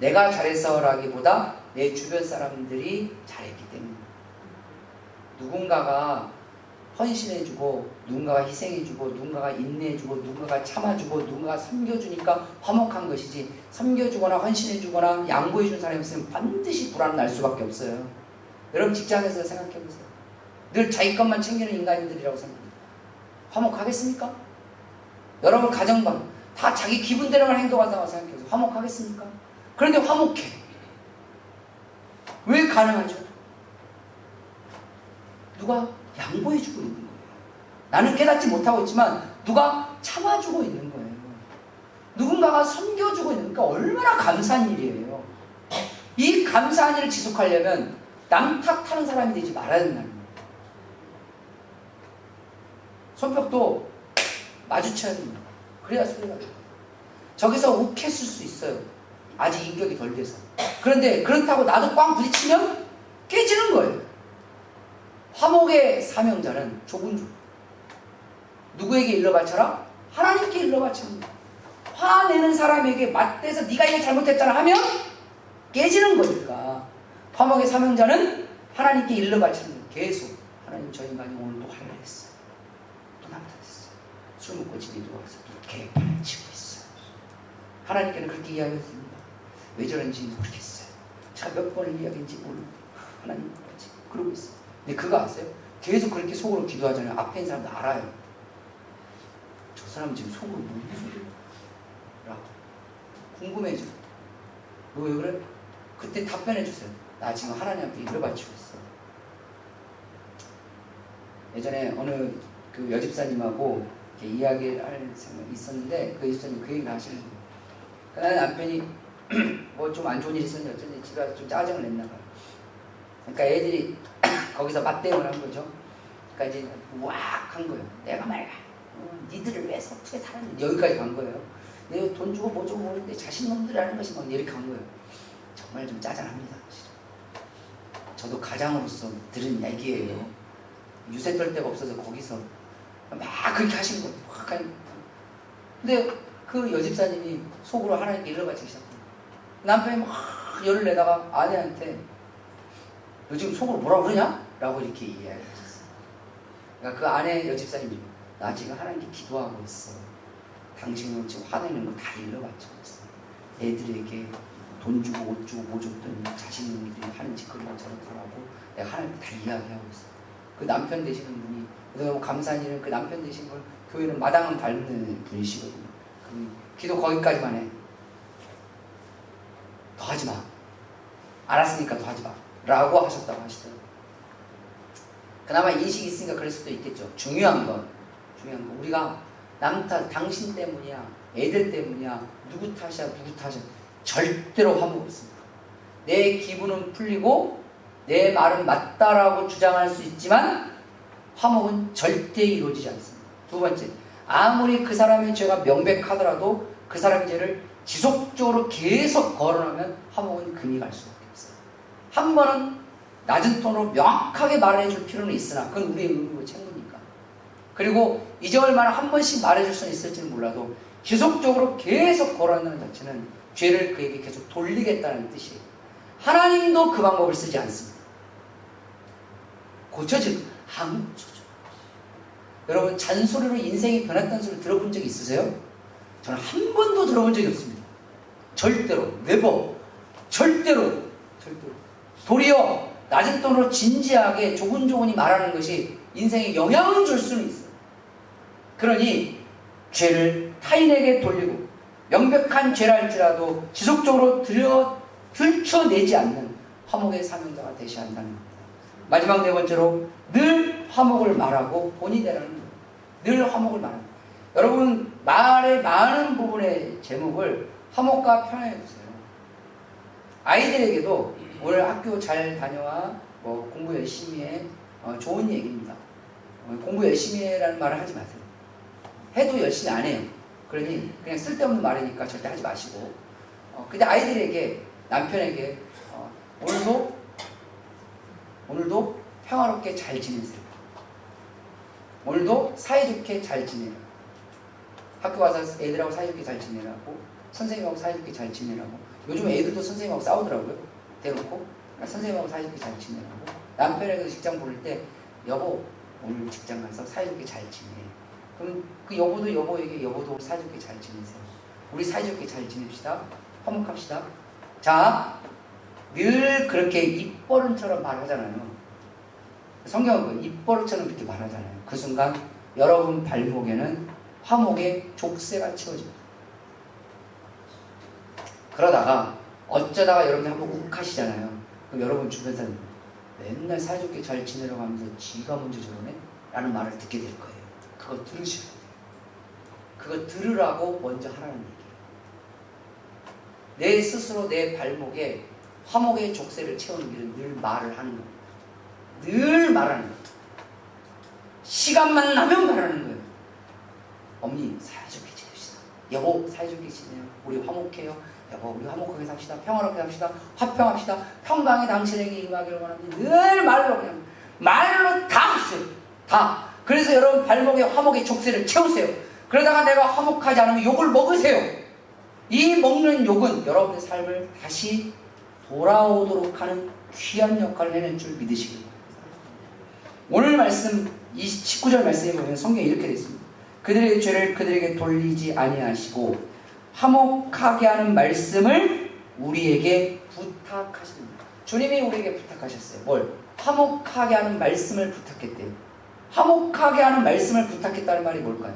내가 잘했어라기보다 내 주변 사람들이 잘했기 때문에, 누군가가 헌신해주고, 누군가가 희생해주고, 누군가가 인내해주고, 누군가가 참아주고, 누군가가 섬겨주니까 화목한 것이지, 섬겨주거나 헌신해주거나 양보해준 사람이 있으면 반드시 불화는 날 수밖에 없어요. 여러분 직장에서 생각해보세요. 늘 자기 것만 챙기는 인간들이라고 생각합니다. 화목하겠습니까? 여러분 가정방 다 자기 기분대로만 행동한다고 생각해서 화목하겠습니까? 그런데 화목해. 왜 가능하죠? 누가 양보해주고 있는 거예요. 나는 깨닫지 못하고 있지만 누가 참아주고 있는 거예요. 누군가가 섬겨주고 있는 거니까 얼마나 감사한 일이에요. 이 감사한 일을 지속하려면 남 탓하는 사람이 되지 말아야 된다는 거예요. 손뼉도 마주쳐야 됩니다. 그래야 소리가 나요. 저기서 욱했을 수 있어요. 아직 인격이 덜 돼서. 그런데 그렇다고 나도 꽝 부딪히면 깨지는 거예요. 화목의 사명자는 조근조근. 누구에게 일러 바쳐라? 하나님께 일러 바칩니다. 화내는 사람에게 맞대서 네가 이거 잘못했잖아 하면 깨지는 거니까. 화목의 사명자는 하나님께 일러 바치는 거예요. 계속. 하나님, 저 인간이 오늘 또 화를 했어요. 또 남탓했어요. 술 먹고 집에 들어와서 또 개판을 치고 있어요. 하나님께는 그렇게 이야기했습니다. 왜 저런지 모르겠어요. 제가 몇 번을 이야기했는지 모르고 하나님 뭐지? 그러고 있어요. 근데 그거 아세요? 계속 그렇게 속으로 기도하잖아요. 앞에 있는 사람도 알아요. 저 사람 지금 속으로 무슨 소리야? 라고 궁금해져. 너 왜 그래? 그때 답변해 주세요. 나 지금 하나님한테 일러 바치고 있어. 예전에 어느 그 여집사님하고 이렇게 이야기를 할 생각이 있었는데, 그 여집사님 그 얘기를 하시는 거예요. 그러니까 남편이 뭐 좀 안 좋은 일이 있었는지 어쩐지 집에 와서 좀 짜증을 냈나 봐요. 그러니까 애들이 거기서 맞대응을 한 거죠. 그러니까 이제 우악 한 거예요. 내가 말이야. 니들을 왜 서투에 살았는지 여기까지 간 거예요. 내가 돈 주고 뭐 주고 모르는데 자신놈들이라는 것이 막 이렇게 간 거예요. 정말 좀 짜증납니다. 저도 가장으로서 들은 얘기예요. 유세 떨 데가 없어서 거기서 막 그렇게 하시는 거예요. 막 하니까. 근데 그 여집사님이 속으로 하나님께 일러 바치기 시작해요. 남편이 막 열을 내다가 아내한테 너 지금 속으로 뭐라고 그러냐? 라고 이렇게 이야기하셨어요. 그러니까 그 아내 여집사님이 나 지금 하나님께 기도하고 있어. 당신은 지금 화내는 거 다 일러 바치고 있어. 애들에게 돈 주고 옷 주고 뭐 줬더니 자신들이 하는 짓거리 저렇더라고. 내가 하나님께 다 이야기하고 있어. 그 남편 되시는 분이, 너무 감사한 일은 그 남편 되신 분, 교회는 마당은 밟는 분이시거든요. 기도 거기까지만 해. 더 하지 마. 알았으니까 더 하지 마. 라고 하셨다고 하시더라고요. 그나마 인식이 있으니까 그럴 수도 있겠죠. 중요한 건 우리가 남 탓, 당신 때문이야, 애들 때문이야, 누구 탓이야, 누구 탓이야, 절대로 화목 없습니다. 내 기분은 풀리고 내 말은 맞다라고 주장할 수 있지만 화목은 절대 이루어지지 않습니다. 두 번째, 아무리 그 사람의 죄가 명백하더라도 그 사람의 죄를 지속적으로 계속 거론하면 화목은 금이 갈 수밖에 없어요. 한 번은 낮은 톤으로 명확하게 말해줄 필요는 있으나 그건 우리의 의무고 책무니까. 그리고 잊어올 만한 한 번씩 말해줄 수는 있을지는 몰라도 지속적으로 계속 거론하는 자체는 죄를 그에게 계속 돌리겠다는 뜻이에요. 하나님도 그 방법을 쓰지 않습니다. 고쳐질 안 고쳐져. 여러분 잔소리로 인생이 변했다는 소리 들어본 적 있으세요? 저는 한 번도 들어본 적이 없습니다. 절대로, 네버, 절대로. 도리어 낮은 톤으로 진지하게 조근조근히 말하는 것이 인생에 영향을 줄 수는 있어요. 그러니 죄를 타인에게 돌리고 명백한 죄랄지라도 지속적으로 들춰내지 않는 화목의 사명자가 되셔야 한다는 겁니다. 마지막 네 번째로 늘 화목을 말하고 본이 되라는 거예요. 늘 화목을 말하는 거예요. 여러분 말의 많은 부분의 제목을 화목과 평안해 주세요. 아이들에게도 오늘 학교 잘 다녀와, 뭐 공부 열심히 해, 좋은 얘기입니다. 공부 열심히 해라는 말을 하지 마세요. 해도 열심히 안 해요. 그러니 그냥 쓸데없는 말이니까 절대 하지 마시고, 근데 아이들에게, 남편에게 오늘도 평화롭게 잘 지내세요. 오늘도 사이좋게 잘 지내라. 학교 와서 애들하고 사이좋게 잘 지내라고, 선생님하고 사이좋게 잘 지내라고. 요즘 애들도 선생님하고 싸우더라고요. 대놓고. 그러니까 선생님하고 사이좋게 잘 지내라고. 남편에게도 직장 부를 때 여보 오늘 직장 가서 사이좋게 잘 지내. 그럼 그 여보도 여보에게 여보도 사이좋게 잘 지내세요. 우리 사이좋게 잘 지냅시다. 화목합시다. 자, 늘 그렇게 입버릇처럼 말하잖아요. 성경은 입버릇처럼 그렇게 말하잖아요. 그 순간 여러분 발목에는 화목의 족쇄가 채워집니다. 그러다가 어쩌다가 여러분이 한번 욱하시잖아요. 그럼 여러분 주변 사람 맨날 사이좋게 잘 지내려고 하면서 지가 먼저 저러네? 라는 말을 듣게 될 거예요. 그거 들으셔야 돼요. 그거 들으라고 먼저 하라는 얘기예요. 내 스스로 내 발목에 화목의 족쇄를 채우는 길은 늘 말을 하는 겁니다. 늘 말하는 거예요. 시간만 나면 말하는 거예요. 어머니 사이좋게 지냅시다. 여보 사이좋게 지내요. 우리 화목해요. 여보 우리 화목하게 삽시다. 평화롭게 삽시다. 화평합시다. 평강이 당신에게 임하기를 원합니다. 늘 말로, 그냥 말로 다 하세요. 다. 그래서 여러분 발목에 화목의 족쇄를 채우세요. 그러다가 내가 화목하지 않으면 욕을 먹으세요. 이 먹는 욕은 여러분의 삶을 다시 돌아오도록 하는 귀한 역할을 해낼 줄 믿으시길 바랍니다. 오늘 말씀 19절 말씀에 보면 성경에 이렇게 되어 있습니다. 그들의 죄를 그들에게 돌리지 아니하시고 화목하게 하는 말씀을 우리에게 부탁하십니다. 주님이 우리에게 부탁하셨어요. 뭘? 화목하게 하는 말씀을 부탁했대요. 화목하게 하는 말씀을 부탁했다는 말이 뭘까요?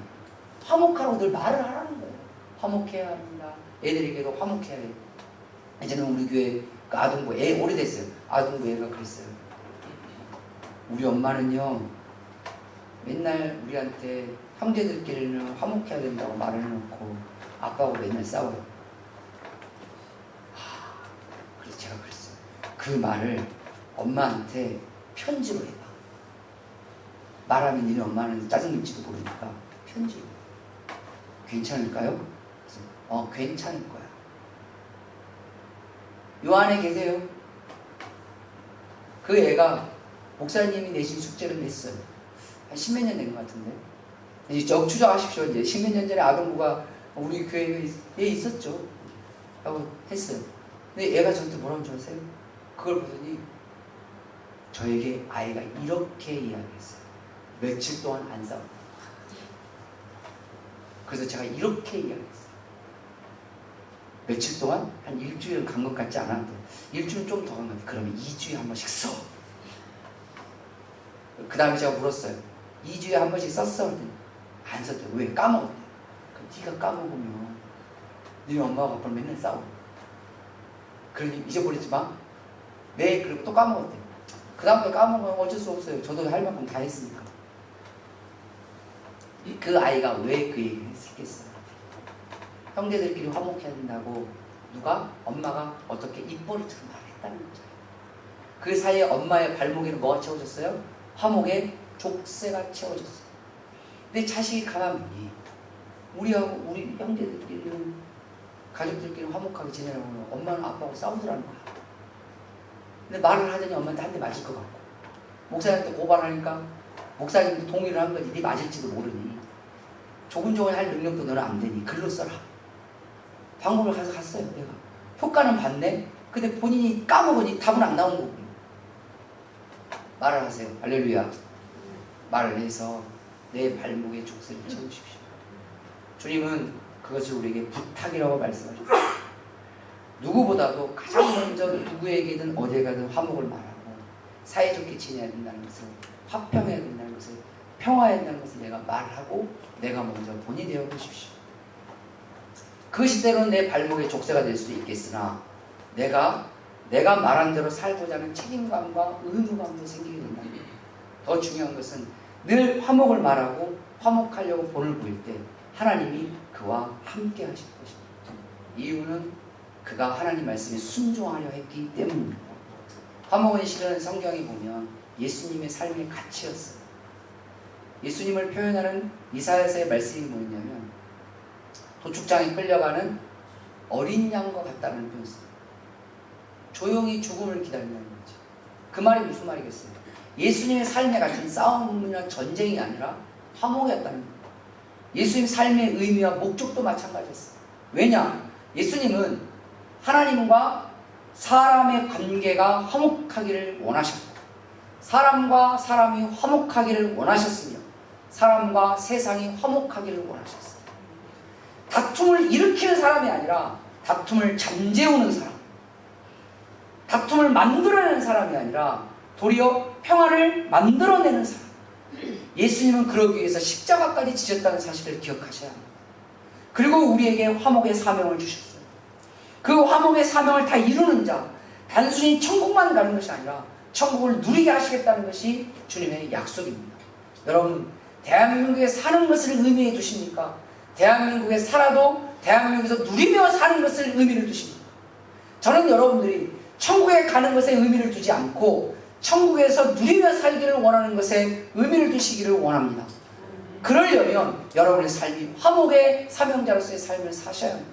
화목하라고 늘 말을 하라는 거예요. 화목해야 합니다. 애들에게도 화목해야 해요. 이제는 우리 교회 그 아동부 애 오래됐어요. 아동부 애가 그랬어요. 우리 엄마는요 맨날 우리한테 형제들끼리는 화목해야 된다고 말을 해놓고 아빠하고 맨날 싸워요. 그래서 제가 그랬어요. 그 말을 엄마한테 편지로 해봐. 말하면 니네 엄마는 짜증낼지도 모르니까 편지로. 괜찮을까요? 그래서 괜찮을 거야. 요 안에 계세요. 그 애가 목사님이 내신 숙제를 냈어요. 한 10몇 년 된 것 같은데. 이제 추적하십시오. 이제 10몇 년 전에 아동부가 우리 교회에 있었죠. 라고 했어요. 근데 애가 저한테 뭐라는 줄 아세요? 그걸 보더니 저에게 아이가 이렇게 이야기했어요. 며칠 동안 안 싸웠다. 그래서 제가 이렇게 이야기했어요. 며칠 동안 한 일주일은 간 것 같지 않았는데 일주일은 좀 더 간 것 같아요. 그러면 2주에 한 번씩 써. 그 다음에 제가 물었어요. 2주에 한 번씩 썼어? 그랬더니 안 썼대요. 왜? 까먹었대. 네가 까먹으면 너희 엄마하고 아빠는 맨날 싸워. 그러니 잊어버리지 마. 네, 그리고 또 까먹었대. 그 다음에 까먹으면 어쩔 수 없어요. 저도 할 만큼 다 했으니까. 그 아이가 왜 그 얘기를 했겠어요? 형제들끼리 화목해야 된다고 누가? 엄마가 어떻게 입버릇처럼 말했다는 거죠. 그 사이에 엄마의 발목에는 뭐가 채워졌어요? 화목의 족쇄가 채워졌어요. 근데 자식이 가만 보니 우리하고 우리 형제들끼리는 가족들끼리 화목하게 지내라고 하면 엄마는 아빠하고 싸우더라는 거야. 근데 말을 하더니 엄마한테 한 대 맞을 것 같고 목사님한테 고발하니까 목사님도 동의를 한 거지. 네 맞을지도 모르니 조근조근 할 능력도 너는 안 되니 글로 써라. 방법을 가서 갔어요. 내가 효과는 봤네. 근데 본인이 까먹으니 답은 안 나온 거고 말을 하세요. 할렐루야. 말을 해서 내 발목에 족쇄를 채우십시오. 주님은 그것을 우리에게 부탁이라고 말씀하셨습니다. 누구보다도 가장 먼저 누구에게든 어딜 가든 화목을 말하고 사이좋게 지내야 된다는 것을, 화평해야 된다는 것을, 평화해야 된다는 것을 내가 말하고 내가 먼저 본이 되어 보십시오. 그것이 때로는 내 발목에 족쇄가 될 수도 있겠으나 내가 말한 대로 살고자 하는 책임감과 의무감도 생기게 된다는 거예요. 더 중요한 것은 늘 화목을 말하고 화목하려고 본을 보일 때 하나님이 그와 함께 하실 것입니다. 이유는 그가 하나님 말씀에 순종하려 했기 때문입니다. 화목은 실은 성경에 보면 예수님의 삶의 가치였어요. 예수님을 표현하는 이사야서의 말씀이 뭐였냐면 도축장에 끌려가는 어린 양과 같다는 표현을 써요. 조용히 죽음을 기다린다는 거지. 그 말이 무슨 말이겠어요? 예수님의 삶의 가치는 싸움이나 전쟁이 아니라 화목이었다는 거예요. 예수님 삶의 의미와 목적도 마찬가지였어요. 왜냐? 예수님은 하나님과 사람의 관계가 화목하기를 원하셨고 사람과 사람이 화목하기를 원하셨으며 사람과 세상이 화목하기를 원하셨어요. 다툼을 일으키는 사람이 아니라 다툼을 잠재우는 사람, 다툼을 만들어내는 사람이 아니라 도리어 평화를 만들어내는 사람. 예수님은 그러기 위해서 십자가까지 지셨다는 사실을 기억하셔야 합니다. 그리고 우리에게 화목의 사명을 주셨어요. 그 화목의 사명을 다 이루는 자, 단순히 천국만 가는 것이 아니라 천국을 누리게 하시겠다는 것이 주님의 약속입니다. 여러분, 대한민국에 사는 것을 의미해 두십니까? 대한민국에 살아도 대한민국에서 누리며 사는 것을 의미를 두십니까? 저는 여러분들이 천국에 가는 것에 의미를 두지 않고 천국에서 누리며 살기를 원하는 것에 의미를 두시기를 원합니다. 그러려면 여러분의 삶이 화목의 사명자로서의 삶을 사셔야 합니다.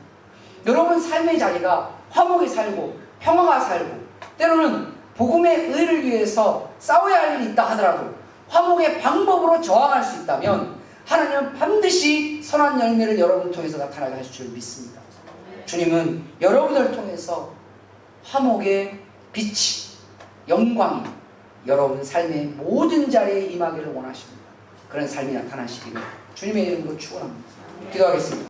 여러분 삶의 자리가 화목이 살고 평화가 살고 때로는 복음의 의를 위해서 싸워야 할 일이 있다 하더라도 화목의 방법으로 저항할 수 있다면 하나님은 반드시 선한 열매를 여러분을 통해서 나타나게 하실 줄 믿습니다. 주님은 여러분을 통해서 화목의 빛이, 영광이 여러분 삶의 모든 자리에 임하기를 원하십니다. 그런 삶이 나타나시기를 주님의 이름으로 축원합니다. 기도하겠습니다.